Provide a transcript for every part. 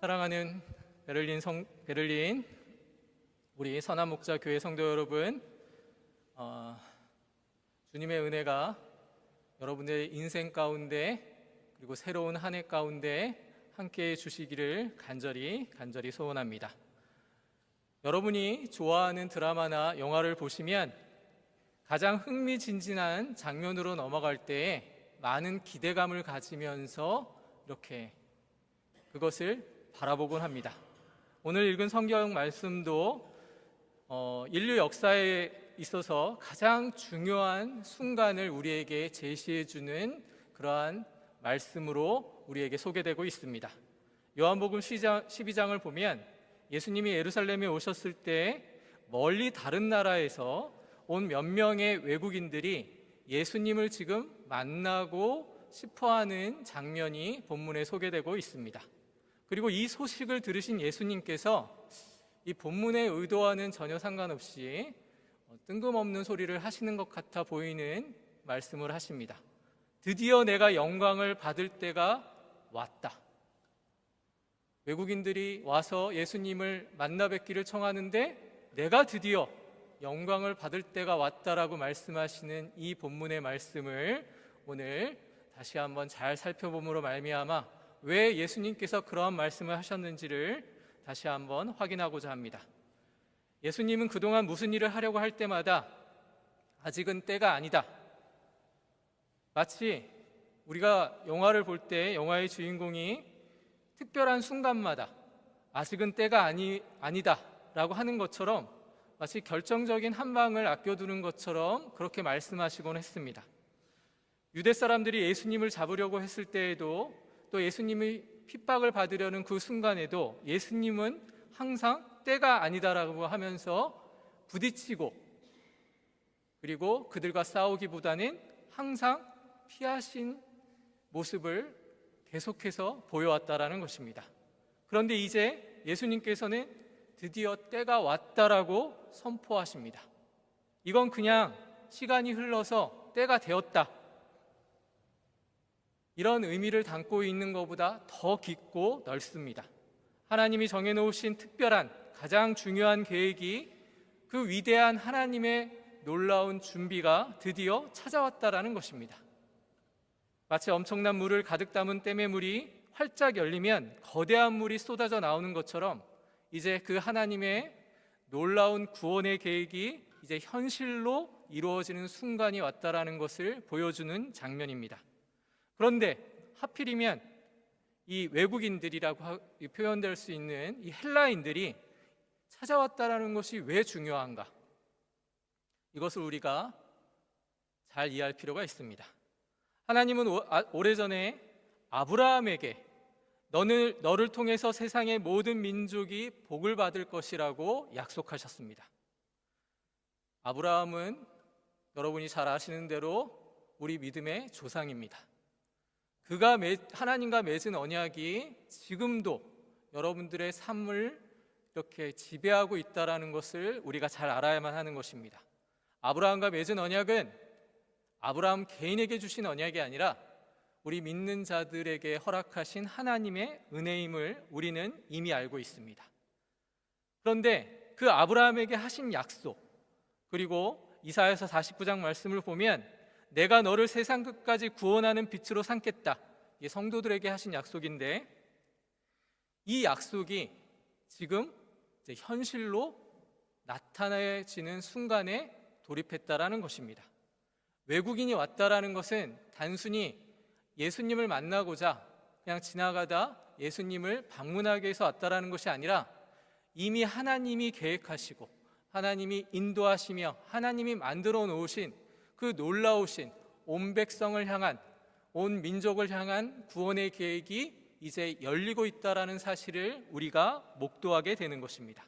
사랑하는 베를린 우리 선한 목자 교회 성도 여러분, 주님의 은혜가 여러분의 인생 가운데 그리고 새로운 한 해 가운데 함께해 주시기를 간절히 소원합니다. 여러분이 좋아하는 드라마나 영화를 보시면 가장 흥미진진한 장면으로 넘어갈 때에 많은 기대감을 가지면서 이렇게 그것을 바라보곤 합니다. 오늘 읽은 성경 말씀도 인류 역사에 있어서 가장 중요한 순간을 우리에게 제시해주는 그러한 말씀으로 우리에게 소개되고 있습니다. 요한복음 12장을 보면 예수님이 예루살렘에 오셨을 때 멀리 다른 나라에서 온 몇 명의 외국인들이 예수님을 지금 만나고 싶어하는 장면이 본문에 소개되고 있습니다. 그리고 이 소식을 들으신 예수님께서 이 본문의 의도와는 전혀 상관없이 뜬금없는 소리를 하시는 것 같아 보이는 말씀을 하십니다. 드디어 내가 영광을 받을 때가 왔다. 외국인들이 와서 예수님을 만나 뵙기를 청하는데 내가 드디어 영광을 받을 때가 왔다라고 말씀하시는 이 본문의 말씀을 오늘 다시 한번 잘 살펴봄으로 말미암아 왜 예수님께서 그러한 말씀을 하셨는지를 다시 한번 확인하고자 합니다. 예수님은 그동안 무슨 일을 하려고 할 때마다 아직은 때가 아니다. 마치 우리가 영화를 볼 때 영화의 주인공이 특별한 순간마다 아직은 때가 아니다 라고 하는 것처럼 마치 결정적인 한 방을 아껴두는 것처럼 그렇게 말씀하시곤 했습니다. 유대 사람들이 예수님을 잡으려고 했을 때에도 또 예수님이 핍박을 받으려는 그 순간에도 예수님은 항상 때가 아니다라고 하면서 부딪히고 그리고 그들과 싸우기보다는 항상 피하신 모습을 계속해서 보여왔다라는 것입니다. 그런데 이제 예수님께서는 드디어 때가 왔다라고 선포하십니다. 이건 그냥 시간이 흘러서 때가 되었다, 이런 의미를 담고 있는 것보다 더 깊고 넓습니다. 하나님이 정해놓으신 특별한 가장 중요한 계획이 그 위대한 하나님의 놀라운 준비가 드디어 찾아왔다라는 것입니다. 마치 엄청난 물을 가득 담은 댐의 물이 활짝 열리면 거대한 물이 쏟아져 나오는 것처럼 이제 그 하나님의 놀라운 구원의 계획이 이제 현실로 이루어지는 순간이 왔다라는 것을 보여주는 장면입니다. 그런데 하필이면 이 외국인들이라고 표현될 수 있는 이 헬라인들이 찾아왔다라는 것이 왜 중요한가? 이것을 우리가 잘 이해할 필요가 있습니다. 하나님은 오래전에 아브라함에게 너를 통해서 세상의 모든 민족이 복을 받을 것이라고 약속하셨습니다. 아브라함은 여러분이 잘 아시는 대로 우리 믿음의 조상입니다. 그가 하나님과 맺은 언약이 지금도 여러분들의 삶을 이렇게 지배하고 있다는 것을 우리가 잘 알아야만 하는 것입니다. 아브라함과 맺은 언약은 아브라함 개인에게 주신 언약이 아니라 우리 믿는 자들에게 허락하신 하나님의 은혜임을 우리는 이미 알고 있습니다. 그런데 그 아브라함에게 하신 약속, 그리고 이사야서 49장 말씀을 보면 내가 너를 세상 끝까지 구원하는 빛으로 삼겠다, 이게 성도들에게 하신 약속인데 이 약속이 지금 이제 현실로 나타나지는 순간에 돌입했다라는 것입니다. 외국인이 왔다라는 것은 단순히 예수님을 만나고자 그냥 지나가다 예수님을 방문하기 위해서 왔다라는 것이 아니라 이미 하나님이 계획하시고 하나님이 인도하시며 하나님이 만들어 놓으신 그 놀라우신 온 백성을 향한, 온 민족을 향한 구원의 계획이 이제 열리고 있다는 사실을 우리가 목도하게 되는 것입니다.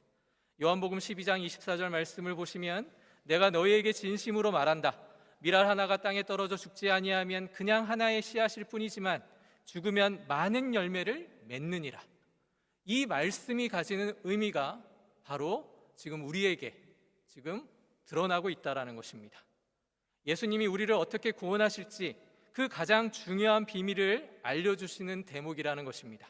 요한복음 12장 24절 말씀을 보시면 내가 너희에게 진심으로 말한다. 밀알 하나가 땅에 떨어져 죽지 아니하면 그냥 하나의 씨앗일 뿐이지만 죽으면 많은 열매를 맺느니라. 이 말씀이 가지는 의미가 바로 지금 우리에게 지금 드러나고 있다는 것입니다. 예수님이 우리를 어떻게 구원하실지 그 가장 중요한 비밀을 알려주시는 대목이라는 것입니다.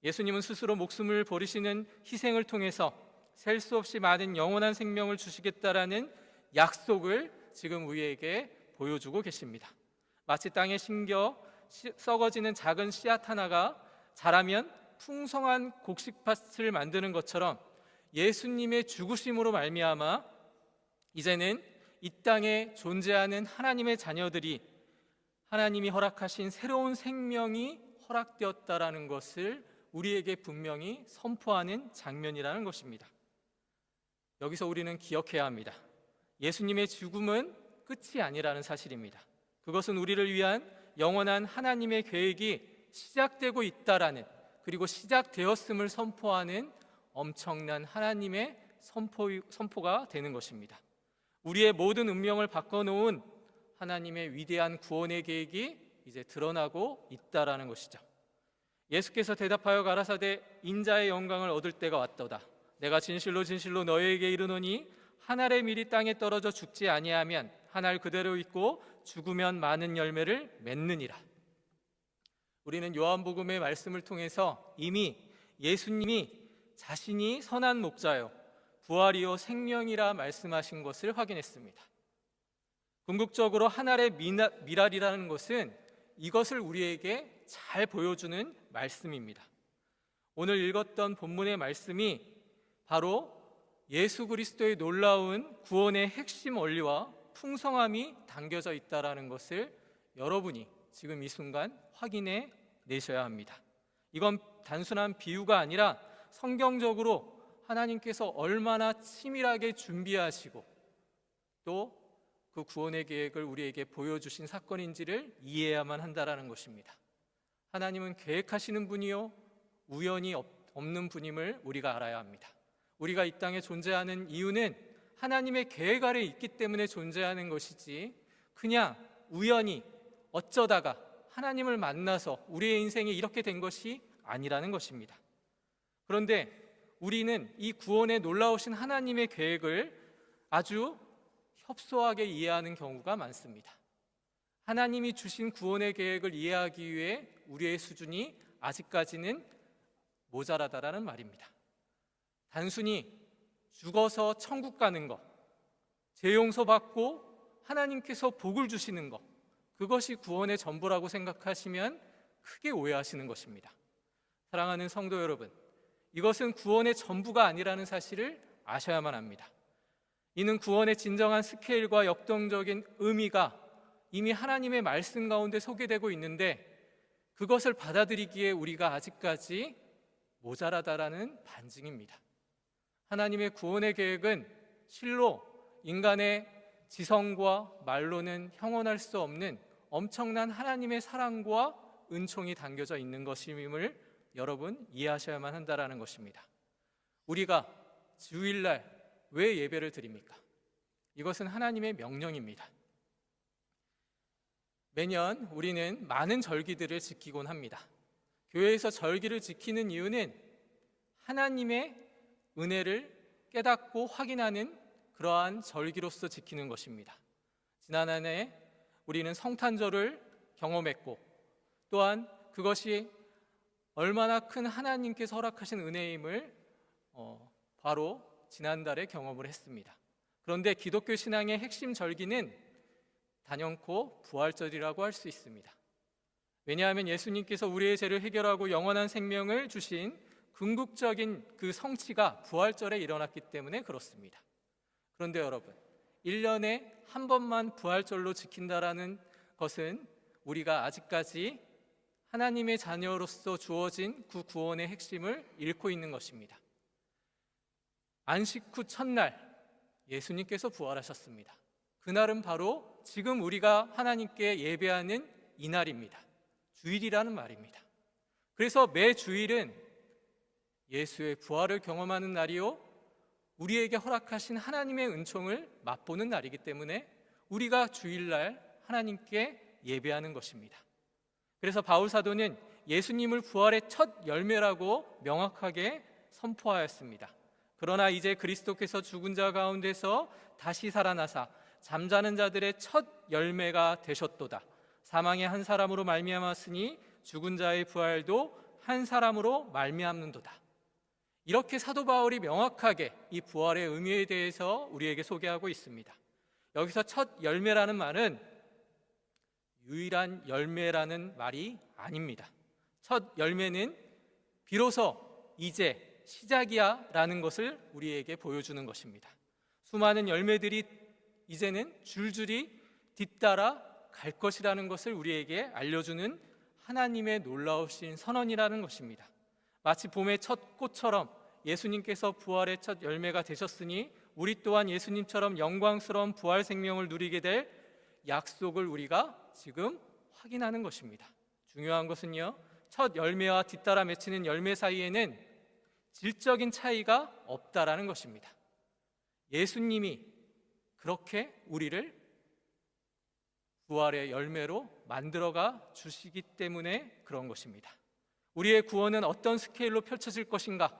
예수님은 스스로 목숨을 버리시는 희생을 통해서 셀 수 없이 많은 영원한 생명을 주시겠다라는 약속을 지금 우리에게 보여주고 계십니다. 마치 땅에 심겨 썩어지는 작은 씨앗 하나가 자라면 풍성한 곡식밭을 만드는 것처럼 예수님의 죽으심으로 말미암아 이제는 이 땅에 존재하는 하나님의 자녀들이 하나님이 허락하신 새로운 생명이 허락되었다라는 것을 우리에게 분명히 선포하는 장면이라는 것입니다. 여기서 우리는 기억해야 합니다. 예수님의 죽음은 끝이 아니라는 사실입니다. 그것은 우리를 위한 영원한 하나님의 계획이 시작되고 있다라는, 그리고 시작되었음을 선포하는 엄청난 하나님의 선포가 되는 것입니다. 우리의 모든 운명을 바꿔놓은 하나님의 위대한 구원의 계획이 이제 드러나고 있다라는 것이죠. 예수께서 대답하여 가라사대 인자의 영광을 얻을 때가 왔도다. 내가 진실로 진실로 너희에게 이르노니 한 알의 밀이 땅에 떨어져 죽지 아니하면 한 알 그대로 있고 죽으면 많은 열매를 맺느니라. 우리는 요한복음의 말씀을 통해서 이미 예수님이 자신이 선한 목자요 부활이요 생명이라 말씀하신 것을 확인했습니다. 궁극적으로 한 알의 밀알이라는 것은 이것을 우리에게 잘 보여주는 말씀입니다. 오늘 읽었던 본문의 말씀이 바로 예수 그리스도의 놀라운 구원의 핵심 원리와 풍성함이 담겨져 있다는 것을 여러분이 지금 이 순간 확인해 내셔야 합니다. 이건 단순한 비유가 아니라 성경적으로 하나님께서 얼마나 치밀하게 준비하시고 또 그 구원의 계획을 우리에게 보여주신 사건인지를 이해해야만 한다는 것입니다. 하나님은 계획하시는 분이요 우연이 없는 분임을 우리가 알아야 합니다. 우리가 이 땅에 존재하는 이유는 하나님의 계획 아래 있기 때문에 존재하는 것이지 그냥 우연히 어쩌다가 하나님을 만나서 우리의 인생이 이렇게 된 것이 아니라는 것입니다. 그런데 우리는 이 구원에 놀라우신 하나님의 계획을 아주 협소하게 이해하는 경우가 많습니다. 하나님이 주신 구원의 계획을 이해하기 위해 우리의 수준이 아직까지는 모자라다라는 말입니다. 단순히 죽어서 천국 가는 것, 죄 용서받고 하나님께서 복을 주시는 것, 그것이 구원의 전부라고 생각하시면 크게 오해하시는 것입니다. 사랑하는 성도 여러분, 이것은 구원의 전부가 아니라는 사실을 아셔야만 합니다. 이는 구원의 진정한 스케일과 역동적인 의미가 이미 하나님의 말씀 가운데 소개되고 있는데 그것을 받아들이기에 우리가 아직까지 모자라다라는 반증입니다. 하나님의 구원의 계획은 실로 인간의 지성과 말로는 형언할 수 없는 엄청난 하나님의 사랑과 은총이 담겨져 있는 것임을 여러분 이해하셔야만 한다는 것입니다. 우리가 주일날 왜 예배를 드립니까? 이것은 하나님의 명령입니다. 매년 우리는 많은 절기들을 지키곤 합니다. 교회에서 절기를 지키는 이유는 하나님의 은혜를 깨닫고 확인하는 그러한 절기로서 지키는 것입니다. 지난 한 해 우리는 성탄절을 경험했고 또한 그것이 얼마나 큰 하나님께서 허락하신 은혜임을 바로 지난달에 경험을 했습니다. 그런데 기독교 신앙의 핵심 절기는 단연코 부활절이라고 할 수 있습니다. 왜냐하면 예수님께서 우리의 죄를 해결하고 영원한 생명을 주신 궁극적인 그 성취가 부활절에 일어났기 때문에 그렇습니다. 그런데 여러분, 1년에 한 번만 부활절로 지킨다라는 것은 우리가 아직까지 하나님의 자녀로서 주어진 그 구원의 핵심을 잃고 있는 것입니다. 안식 후 첫날 예수님께서 부활하셨습니다. 그날은 바로 지금 우리가 하나님께 예배하는 이날입니다. 주일이라는 말입니다. 그래서 매 주일은 예수의 부활을 경험하는 날이요 우리에게 허락하신 하나님의 은총을 맛보는 날이기 때문에 우리가 주일날 하나님께 예배하는 것입니다. 그래서 바울 사도는 예수님을 부활의 첫 열매라고 명확하게 선포하였습니다. 그러나 이제 그리스도께서 죽은 자 가운데서 다시 살아나사 잠자는 자들의 첫 열매가 되셨도다. 사망의 한 사람으로 말미암았으니 죽은 자의 부활도 한 사람으로 말미암는도다. 이렇게 사도 바울이 명확하게 이 부활의 의미에 대해서 우리에게 소개하고 있습니다. 여기서 첫 열매라는 말은 유일한 열매라는 말이 아닙니다. 첫 열매는 비로소 이제 시작이야 라는 것을 우리에게 보여주는 것입니다. 수많은 열매들이 이제는 줄줄이 뒤따라 갈 것이라는 것을 우리에게 알려주는 하나님의 놀라우신 선언이라는 것입니다. 마치 봄의 첫 꽃처럼 예수님께서 부활의 첫 열매가 되셨으니 우리 또한 예수님처럼 영광스러운 부활 생명을 누리게 될 약속을 우리가 지금 확인하는 것입니다. 중요한 것은요, 첫 열매와 뒤따라 맺히는 열매 사이에는 질적인 차이가 없다라는 것입니다. 예수님이 그렇게 우리를 부활의 열매로 만들어가 주시기 때문에 그런 것입니다. 우리의 구원은 어떤 스케일로 펼쳐질 것인가?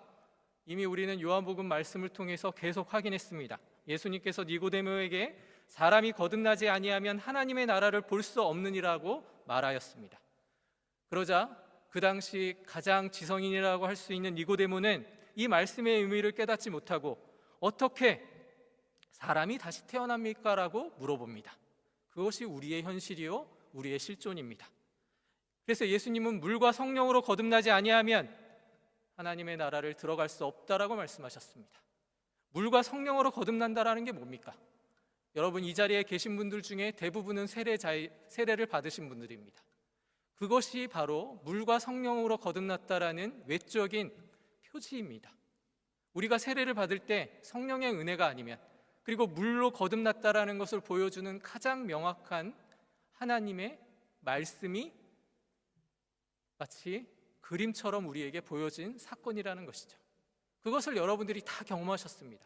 이미 우리는 요한복음 말씀을 통해서 계속 확인했습니다. 예수님께서 니고데모에게 사람이 거듭나지 아니하면 하나님의 나라를 볼 수 없느니라고 말하였습니다. 그러자 그 당시 가장 지성인이라고 할 수 있는 니고데모는 이 말씀의 의미를 깨닫지 못하고 어떻게 사람이 다시 태어납니까? 라고 물어봅니다. 그것이 우리의 현실이요 우리의 실존입니다. 그래서 예수님은 물과 성령으로 거듭나지 아니하면 하나님의 나라를 들어갈 수 없다라고 말씀하셨습니다. 물과 성령으로 거듭난다라는 게 뭡니까? 여러분, 이 자리에 계신 분들 중에 대부분은 세례를 받으신 분들입니다. 그것이 바로 물과 성령으로 거듭났다라는 외적인 표지입니다. 우리가 세례를 받을 때 성령의 은혜가 아니면, 그리고 물로 거듭났다라는 것을 보여주는 가장 명확한 하나님의 말씀이 마치 그림처럼 우리에게 보여진 사건이라는 것이죠. 그것을 여러분들이 다 경험하셨습니다.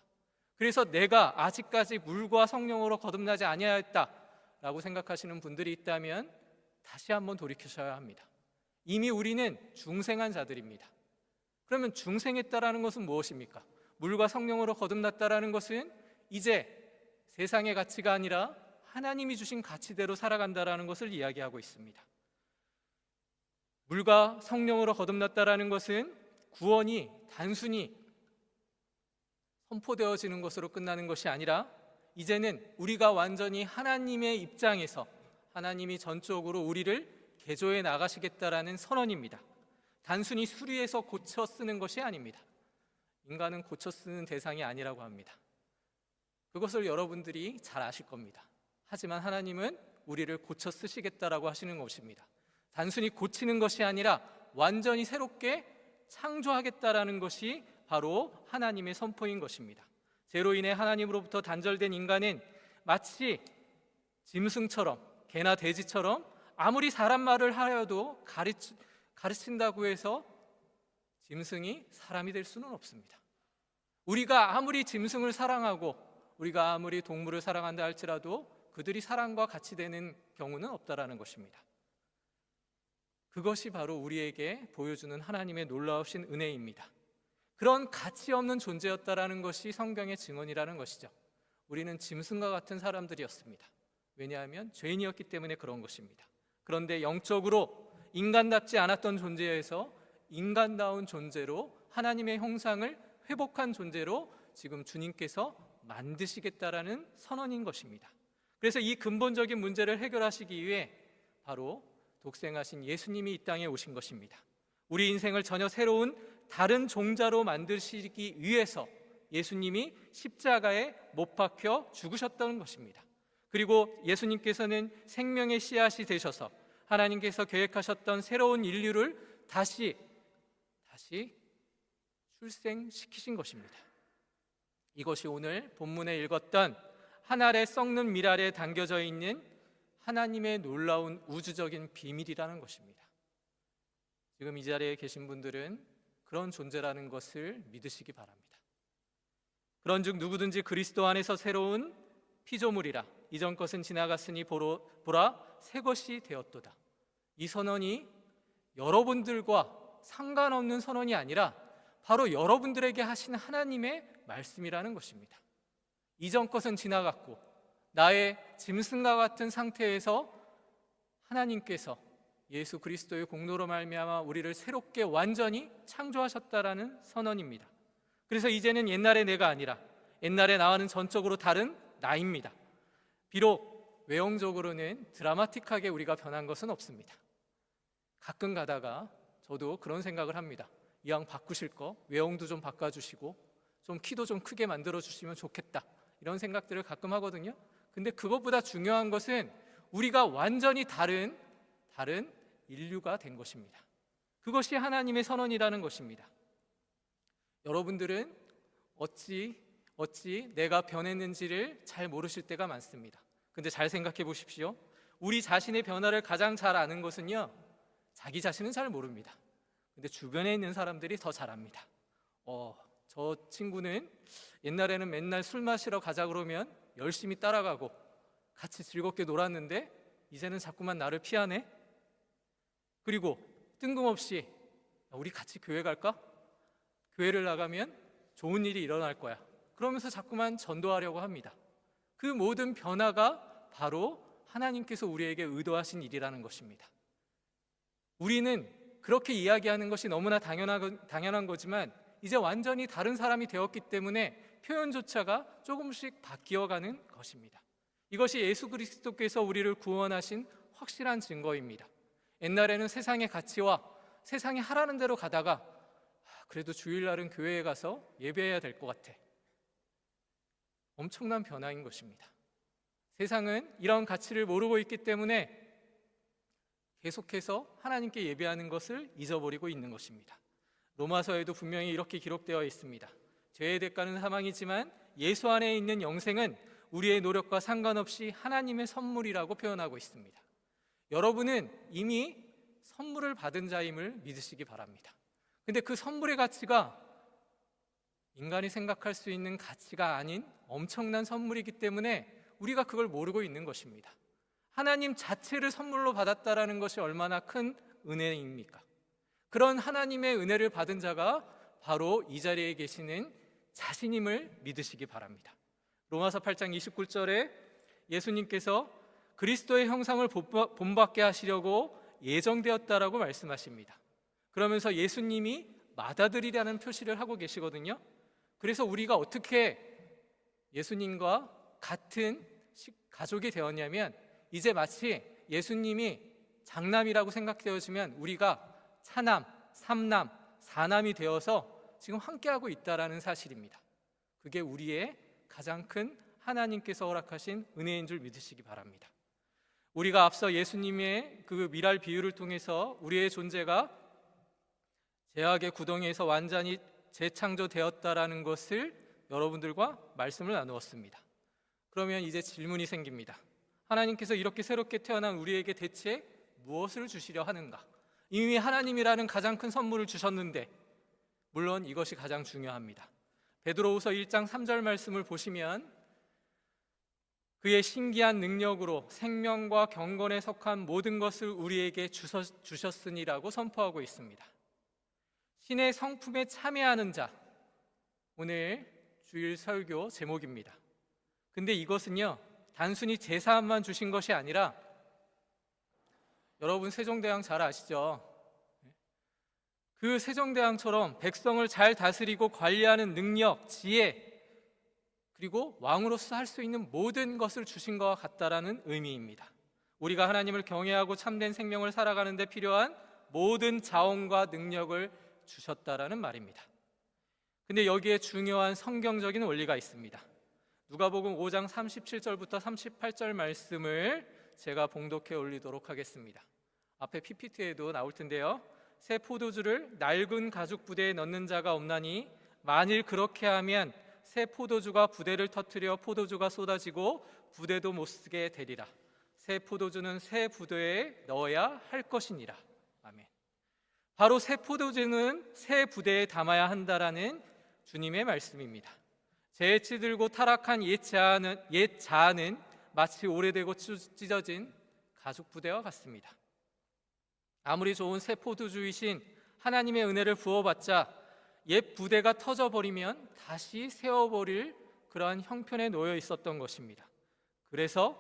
그래서 내가 아직까지 물과 성령으로 거듭나지 아니하였다라고 생각하시는 분들이 있다면 다시 한번 돌이키셔야 합니다. 이미 우리는 중생한 자들입니다. 그러면 중생했다라는 것은 무엇입니까? 물과 성령으로 거듭났다라는 것은 이제 세상의 가치가 아니라 하나님이 주신 가치대로 살아간다라는 것을 이야기하고 있습니다. 물과 성령으로 거듭났다라는 것은 구원이 단순히 선포되어지는 것으로 끝나는 것이 아니라 이제는 우리가 완전히 하나님의 입장에서 하나님이 전적으로 우리를 개조해 나가시겠다라는 선언입니다. 단순히 수리해서 고쳐 쓰는 것이 아닙니다. 인간은 고쳐 쓰는 대상이 아니라고 합니다. 그것을 여러분들이 잘 아실 겁니다. 하지만 하나님은 우리를 고쳐 쓰시겠다라고 하시는 것입니다. 단순히 고치는 것이 아니라 완전히 새롭게 창조하겠다라는 것이 바로 하나님의 선포인 것입니다. 죄로 인해 하나님으로부터 단절된 인간은 마치 짐승처럼, 개나 돼지처럼 아무리 사람 말을 하여도 가르친다고 해서 짐승이 사람이 될 수는 없습니다. 우리가 아무리 짐승을 사랑하고 우리가 아무리 동물을 사랑한다 할지라도 그들이 사람과 같이 되는 경우는 없다라는 것입니다. 그것이 바로 우리에게 보여주는 하나님의 놀라우신 은혜입니다. 그런 가치 없는 존재였다라는 것이 성경의 증언이라는 것이죠. 우리는 짐승과 같은 사람들이었습니다. 왜냐하면 죄인이었기 때문에 그런 것입니다. 그런데 영적으로 인간답지 않았던 존재에서 인간다운 존재로 하나님의 형상을 회복한 존재로 지금 주님께서 만드시겠다라는 선언인 것입니다. 그래서 이 근본적인 문제를 해결하시기 위해 바로 독생하신 예수님이 이 땅에 오신 것입니다. 우리 인생을 전혀 새로운 다른 종자로 만드시기 위해서 예수님이 십자가에 못 박혀 죽으셨던 것입니다. 그리고 예수님께서는 생명의 씨앗이 되셔서 하나님께서 계획하셨던 새로운 인류를 다시 출생시키신 것입니다. 이것이 오늘 본문에 읽었던 한 알에 썩는 밀알에 담겨져 있는 하나님의 놀라운 우주적인 비밀이라는 것입니다. 지금 이 자리에 계신 분들은 그런 존재라는 것을 믿으시기 바랍니다. 그런즉 누구든지 그리스도 안에서 새로운 피조물이라 이전 것은 지나갔으니 보라 새 것이 되었도다. 이 선언이 여러분들과 상관없는 선언이 아니라 바로 여러분들에게 하신 하나님의 말씀이라는 것입니다. 이전 것은 지나갔고 나의 짐승과 같은 상태에서 하나님께서 예수 그리스도의 공로로 말미암아 우리를 새롭게 완전히 창조하셨다라는 선언입니다. 그래서 이제는 옛날의 내가 아니라 옛날의 나와는 전적으로 다른 나입니다. 비록 외형적으로는 드라마틱하게 우리가 변한 것은 없습니다. 가끔 가다가 저도 그런 생각을 합니다. 이왕 바꾸실 거 외형도 좀 바꿔주시고 좀 키도 좀 크게 만들어주시면 좋겠다, 이런 생각들을 가끔 하거든요. 근데 그것보다 중요한 것은 우리가 완전히 다른 인류가 된 것입니다. 그것이 하나님의 선언이라는 것입니다. 여러분들은 어찌 내가 변했는지를 잘 모르실 때가 많습니다. 근데 잘 생각해 보십시오. 우리 자신의 변화를 가장 잘 아는 것은요, 자기 자신은 잘 모릅니다. 근데 주변에 있는 사람들이 더 잘 압니다. 저 친구는 옛날에는 맨날 술 마시러 가자 그러면 열심히 따라가고 같이 즐겁게 놀았는데 이제는 자꾸만 나를 피하네. 그리고 뜬금없이 우리 같이 교회 갈까? 교회를 나가면 좋은 일이 일어날 거야, 그러면서 자꾸만 전도하려고 합니다. 그 모든 변화가 바로 하나님께서 우리에게 의도하신 일이라는 것입니다. 우리는 그렇게 이야기하는 것이 너무나 당연한 거지만 이제 완전히 다른 사람이 되었기 때문에 표현조차가 조금씩 바뀌어가는 것입니다. 이것이 예수 그리스도께서 우리를 구원하신 확실한 증거입니다. 옛날에는 세상의 가치와 세상이 하라는 대로 가다가 그래도 주일날은 교회에 가서 예배해야 될 것 같아. 엄청난 변화인 것입니다. 세상은 이런 가치를 모르고 있기 때문에 계속해서 하나님께 예배하는 것을 잊어버리고 있는 것입니다. 로마서에도 분명히 이렇게 기록되어 있습니다. 죄의 대가는 사망이지만 예수 안에 있는 영생은 우리의 노력과 상관없이 하나님의 선물이라고 표현하고 있습니다. 여러분은 이미 선물을 받은 자임을 믿으시기 바랍니다. 근데 그 선물의 가치가 인간이 생각할 수 있는 가치가 아닌 엄청난 선물이기 때문에 우리가 그걸 모르고 있는 것입니다. 하나님 자체를 선물로 받았다라는 것이 얼마나 큰 은혜입니까? 그런 하나님의 은혜를 받은 자가 바로 이 자리에 계시는 자신임을 믿으시기 바랍니다. 로마서 8장 29절에 예수님께서 그리스도의 형상을 본받게 하시려고 예정되었다라고 말씀하십니다. 그러면서 예수님이 맏아들이라는 표시를 하고 계시거든요. 그래서 우리가 어떻게 예수님과 같은 가족이 되었냐면, 이제 마치 예수님이 장남이라고 생각되어지면 우리가 차남, 삼남, 사남이 되어서 지금 함께하고 있다는 사실입니다. 그게 우리의 가장 큰 하나님께서 허락하신 은혜인 줄 믿으시기 바랍니다. 우리가 앞서 예수님의 그 미랄 비유를 통해서 우리의 존재가 죄악의 구덩이에서 완전히 재창조되었다라는 것을 여러분들과 말씀을 나누었습니다. 그러면 이제 질문이 생깁니다. 하나님께서 이렇게 새롭게 태어난 우리에게 대체 무엇을 주시려 하는가? 이미 하나님이라는 가장 큰 선물을 주셨는데, 물론 이것이 가장 중요합니다. 베드로후서 1장 3절 말씀을 보시면 그의 신기한 능력으로 생명과 경건에 속한 모든 것을 우리에게 주셨으니라고 선포하고 있습니다. 신의 성품에 참여하는 자, 오늘 주일 설교 제목입니다. 근데 이것은요, 단순히 제사함만 주신 것이 아니라, 여러분 세종대왕 잘 아시죠? 그 세종대왕처럼 백성을 잘 다스리고 관리하는 능력, 지혜, 그리고 왕으로서 할 수 있는 모든 것을 주신 것과 같다라는 의미입니다. 우리가 하나님을 경외하고 참된 생명을 살아가는 데 필요한 모든 자원과 능력을 주셨다라는 말입니다. 근데 여기에 중요한 성경적인 원리가 있습니다. 누가복음 5장 37절부터 38절 말씀을 제가 봉독해 올리도록 하겠습니다. 앞에 PPT에도 나올 텐데요. 새 포도주를 낡은 가죽 부대에 넣는 자가 없나니 만일 그렇게 하면 새 포도주가 부대를 터뜨려 포도주가 쏟아지고 부대도 못 쓰게 되리라. 새 포도주는 새 부대에 넣어야 할 것이니라. 아멘. 바로 새 포도주는 새 부대에 담아야 한다라는 주님의 말씀입니다. 재치 들고 타락한 옛 자아는 마치 오래되고 찢어진 가죽 부대와 같습니다. 아무리 좋은 새 포도주이신 하나님의 은혜를 부어봤자 옛 부대가 터져버리면 다시 세워버릴 그러한 형편에 놓여 있었던 것입니다. 그래서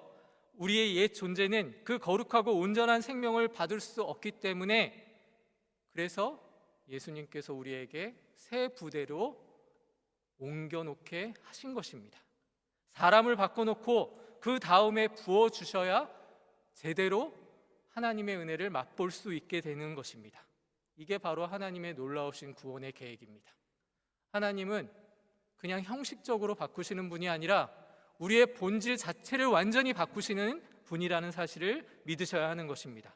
우리의 옛 존재는 그 거룩하고 온전한 생명을 받을 수 없기 때문에, 그래서 예수님께서 우리에게 새 부대로 옮겨놓게 하신 것입니다. 사람을 바꿔놓고 그 다음에 부어주셔야 제대로 하나님의 은혜를 맛볼 수 있게 되는 것입니다. 이게 바로 하나님의 놀라우신 구원의 계획입니다. 하나님은 그냥 형식적으로 바꾸시는 분이 아니라 우리의 본질 자체를 완전히 바꾸시는 분이라는 사실을 믿으셔야 하는 것입니다.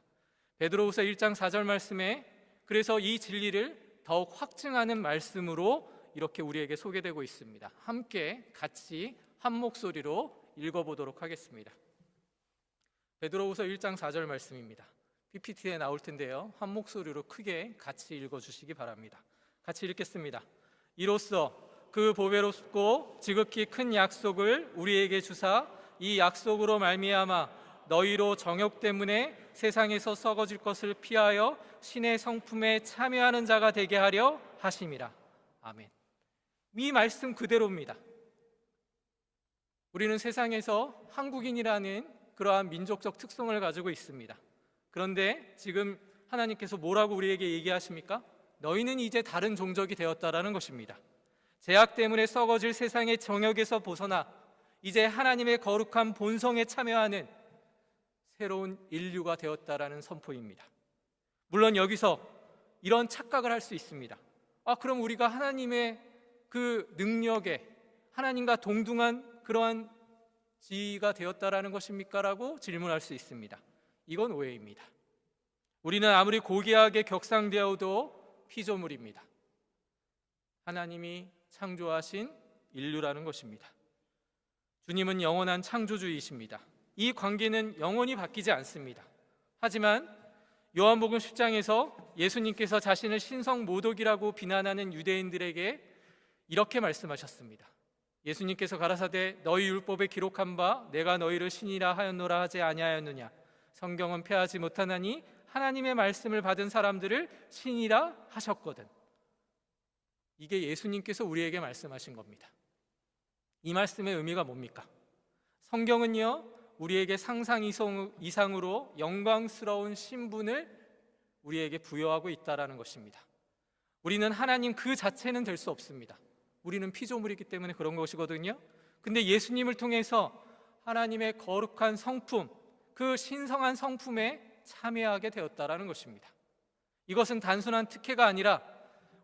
베드로후서 1장 4절 말씀에 그래서 이 진리를 더욱 확증하는 말씀으로 이렇게 우리에게 소개되고 있습니다. 함께 같이 한 목소리로 읽어보도록 하겠습니다. 베드로후서 1장 4절 말씀입니다. PPT에 나올 텐데요, 한 목소리로 크게 같이 읽어주시기 바랍니다. 같이 읽겠습니다. 이로써 그 보배롭고 지극히 큰 약속을 우리에게 주사 이 약속으로 말미암아 너희로 정욕 때문에 세상에서 썩어질 것을 피하여 신의 성품에 참여하는 자가 되게 하려 하심이라. 아멘. 이 말씀 그대로입니다. 우리는 세상에서 한국인이라는 그러한 민족적 특성을 가지고 있습니다. 그런데 지금 하나님께서 뭐라고 우리에게 얘기하십니까? 너희는 이제 다른 종족이 되었다라는 것입니다. 죄악 때문에 썩어질 세상의 정욕에서 벗어나 이제 하나님의 거룩한 본성에 참여하는 새로운 인류가 되었다라는 선포입니다. 물론 여기서 이런 착각을 할 수 있습니다. 그럼 우리가 하나님의 그 능력에 하나님과 동등한 그러한 지위가 되었다라는 것입니까? 라고 질문할 수 있습니다. 이건 오해입니다. 우리는 아무리 고귀하게 격상되어도 피조물입니다. 하나님이 창조하신 인류라는 것입니다. 주님은 영원한 창조주이십니다. 이 관계는 영원히 바뀌지 않습니다. 하지만 요한복음 10장에서 예수님께서 자신을 신성 모독이라고 비난하는 유대인들에게 이렇게 말씀하셨습니다. 예수님께서 가라사대 너희 율법에 기록한 바 내가 너희를 신이라 하였노라 하지 아니하였느냐. 성경은 폐하지 못하나니 하나님의 말씀을 받은 사람들을 신이라 하셨거든. 이게 예수님께서 우리에게 말씀하신 겁니다. 이 말씀의 의미가 뭡니까? 성경은요, 우리에게 상상 이상으로 영광스러운 신분을 우리에게 부여하고 있다라는 것입니다. 우리는 하나님 그 자체는 될 수 없습니다. 우리는 피조물이기 때문에 그런 것이거든요. 근데 예수님을 통해서 하나님의 거룩한 성품, 그 신성한 성품에 참여하게 되었다라는 것입니다. 이것은 단순한 특혜가 아니라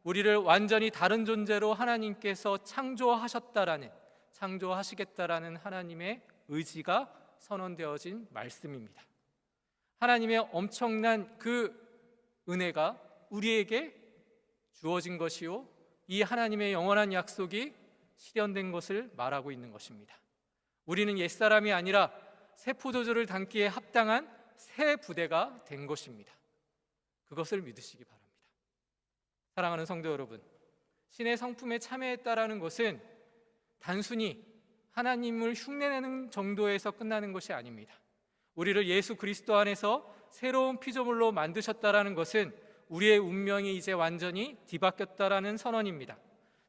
우리를 완전히 다른 존재로 하나님께서 창조하시겠다라는 하나님의 의지가 선언되어진 말씀입니다. 하나님의 엄청난 그 은혜가 우리에게 주어진 것이요, 이 하나님의 영원한 약속이 실현된 것을 말하고 있는 것입니다. 우리는 옛사람이 아니라 새 포도주를 담기에 합당한 새 부대가 된 것입니다. 그것을 믿으시기 바랍니다. 사랑하는 성도 여러분, 신의 성품에 참여했다라는 것은 단순히 하나님을 흉내내는 정도에서 끝나는 것이 아닙니다. 우리를 예수 그리스도 안에서 새로운 피조물로 만드셨다라는 것은 우리의 운명이 이제 완전히 뒤바뀌었다라는 선언입니다.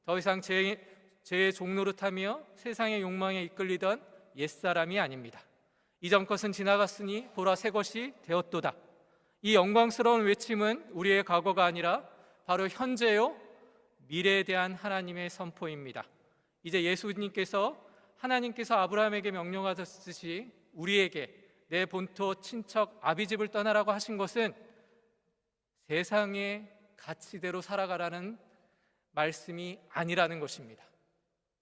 더 이상 죄의 종노릇하며 세상의 욕망에 이끌리던 옛사람이 아닙니다. 이전 것은 지나갔으니 보라 새 것이 되었도다. 이 영광스러운 외침은 우리의 과거가 아니라 바로 현재요, 미래에 대한 하나님의 선포입니다. 이제 예수님께서 하나님께서 아브라함에게 명령하셨듯이 우리에게 내 본토 친척 아비집을 떠나라고 하신 것은 세상의 가치대로 살아가라는 말씀이 아니라는 것입니다.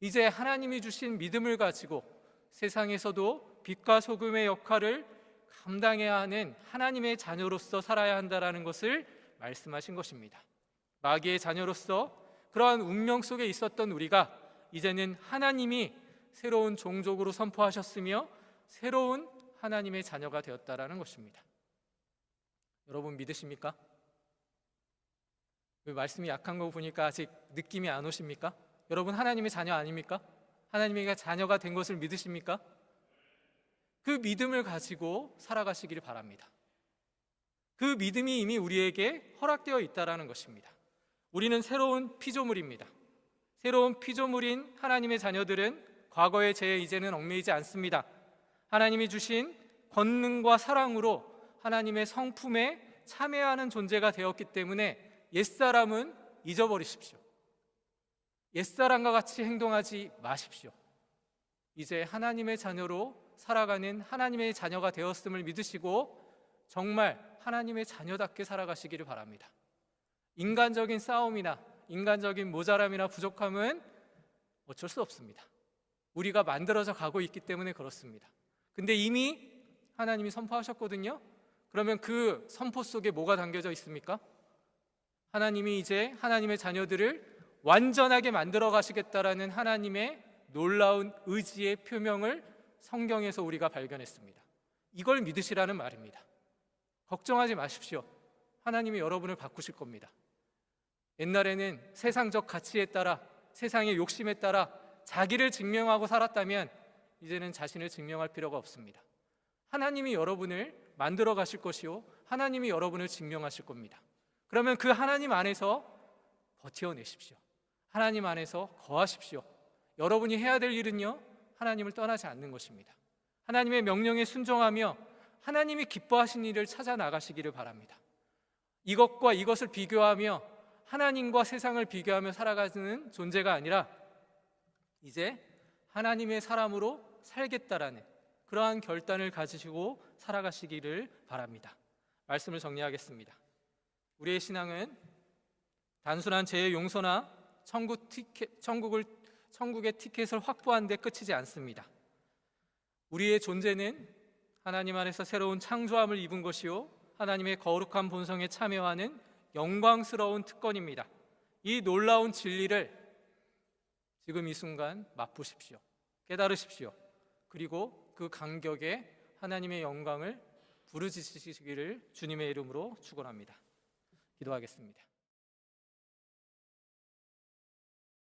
이제 하나님이 주신 믿음을 가지고 세상에서도 빛과 소금의 역할을 감당해야 하는 하나님의 자녀로서 살아야 한다는 것을 말씀하신 것입니다. 마귀의 자녀로서 그러한 운명 속에 있었던 우리가 이제는 하나님이 새로운 종족으로 선포하셨으며 새로운 하나님의 자녀가 되었다라는 것입니다. 여러분 믿으십니까? 말씀이 약한 거 보니까 아직 느낌이 안 오십니까? 여러분 하나님의 자녀 아닙니까? 하나님의 자녀가 된 것을 믿으십니까? 그 믿음을 가지고 살아가시기를 바랍니다. 그 믿음이 이미 우리에게 허락되어 있다는 것입니다. 우리는 새로운 피조물입니다. 새로운 피조물인 하나님의 자녀들은 과거의 죄에 이제는 얽매이지 않습니다. 하나님이 주신 권능과 사랑으로 하나님의 성품에 참여하는 존재가 되었기 때문에 옛사람은 잊어버리십시오. 옛사람과 같이 행동하지 마십시오. 이제 하나님의 자녀로 살아가는 하나님의 자녀가 되었음을 믿으시고 정말 하나님의 자녀답게 살아가시기를 바랍니다. 인간적인 싸움이나 인간적인 모자람이나 부족함은 어쩔 수 없습니다. 우리가 만들어져 가고 있기 때문에 그렇습니다. 근데 이미 하나님이 선포하셨거든요. 그러면 그 선포 속에 뭐가 담겨져 있습니까? 하나님이 이제 하나님의 자녀들을 완전하게 만들어 가시겠다라는 하나님의 놀라운 의지의 표명을 성경에서 우리가 발견했습니다. 이걸 믿으시라는 말입니다. 걱정하지 마십시오. 하나님이 여러분을 바꾸실 겁니다. 옛날에는 세상적 가치에 따라, 세상의 욕심에 따라 자기를 증명하고 살았다면 이제는 자신을 증명할 필요가 없습니다. 하나님이 여러분을 만들어 가실 것이요, 하나님이 여러분을 증명하실 겁니다. 그러면 그 하나님 안에서 버텨내십시오. 하나님 안에서 거하십시오. 여러분이 해야 될 일은요, 하나님을 떠나지 않는 것입니다. 하나님의 명령에 순종하며 하나님이 기뻐하신 일을 찾아 나가시기를 바랍니다. 이것과 이것을 비교하며 하나님과 세상을 비교하며 살아가는 존재가 아니라 이제 하나님의 사람으로 살겠다라는 그러한 결단을 가지시고 살아가시기를 바랍니다. 말씀을 정리하겠습니다. 우리의 신앙은 단순한 죄의 용서나 천국의 티켓을 확보한 데 끝이지 않습니다. 우리의 존재는 하나님 안에서 새로운 창조함을 입은 것이요, 하나님의 거룩한 본성에 참여하는 영광스러운 특권입니다. 이 놀라운 진리를 지금 이 순간 맛보십시오. 깨달으십시오. 그리고 그 간격에 하나님의 영광을 부르짖으시기를 주님의 이름으로 축원합니다. 기도하겠습니다.